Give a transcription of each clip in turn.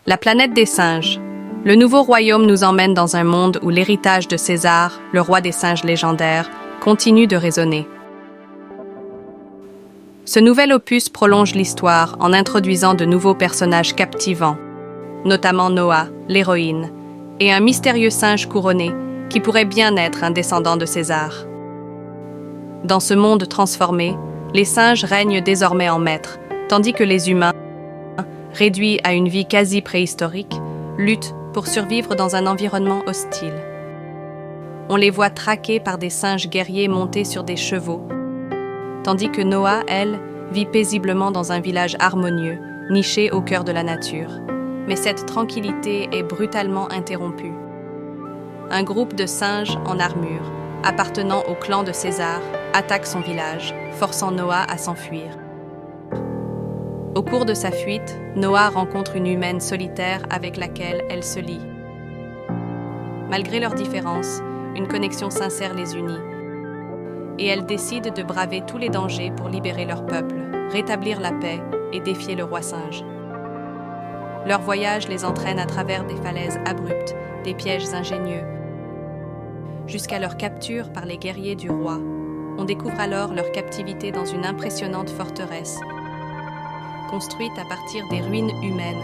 La planète des singes. Le nouveau royaume nous emmène dans un monde où l'héritage de César, le roi des singes légendaires, continue de résonner. Ce nouvel opus prolonge l'histoire en introduisant de nouveaux personnages captivants, notamment Noah, l'héroïne, et un mystérieux singe couronné qui pourrait bien être un descendant de César. Dans ce monde transformé, les singes règnent désormais en maîtres, tandis que les humains, réduits à une vie quasi préhistorique, luttent pour survivre dans un environnement hostile. On les voit traqués par des singes guerriers montés sur des chevaux, tandis que Noah, elle, vit paisiblement dans un village harmonieux, niché au cœur de la nature. Mais cette tranquillité est brutalement interrompue. Un groupe de singes en armure, appartenant au clan de César, attaque son village, forçant Noah à s'enfuir. Au cours de sa fuite, Noah rencontre une humaine solitaire avec laquelle elle se lie. Malgré leurs différences, une connexion sincère les unit. Et elles décident de braver tous les dangers pour libérer leur peuple, rétablir la paix et défier le roi singe. Leur voyage les entraîne à travers des falaises abruptes, des pièges ingénieux, jusqu'à leur capture par les guerriers du roi. On découvre alors leur captivité dans une impressionnante forteresse, construite à partir des ruines humaines,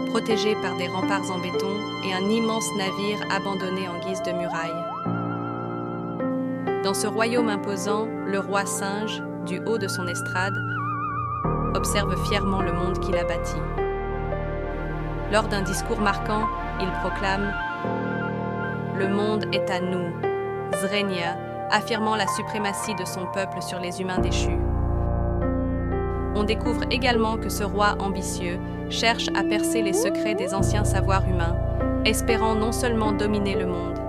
protégée par des remparts en béton et un immense navire abandonné en guise de muraille. Dans ce royaume imposant, le roi singe, du haut de son estrade, observe fièrement le monde qu'il a bâti. Lors d'un discours marquant, il proclame « Le monde est à nous, Zrenia », affirmant la suprématie de son peuple sur les humains déchus. On découvre également que ce roi ambitieux cherche à percer les secrets des anciens savoirs humains, espérant non seulement dominer le monde,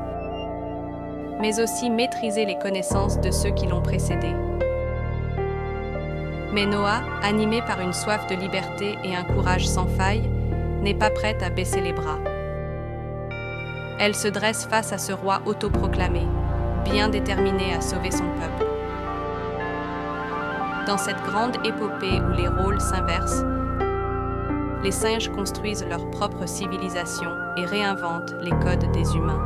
mais aussi maîtriser les connaissances de ceux qui l'ont précédé. Mais Noah, animé par une soif de liberté et un courage sans faille, n'est pas prête à baisser les bras. Elle se dresse face à ce roi autoproclamé, bien déterminé à sauver son peuple. Dans cette grande épopée où les rôles s'inversent, les singes construisent leur propre civilisation et réinventent les codes des humains.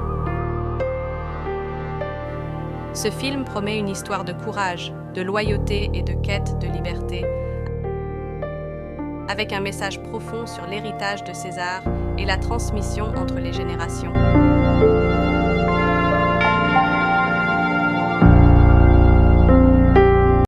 Ce film promet une histoire de courage, de loyauté et de quête de liberté, avec un message profond sur l'héritage de César et la transmission entre les générations.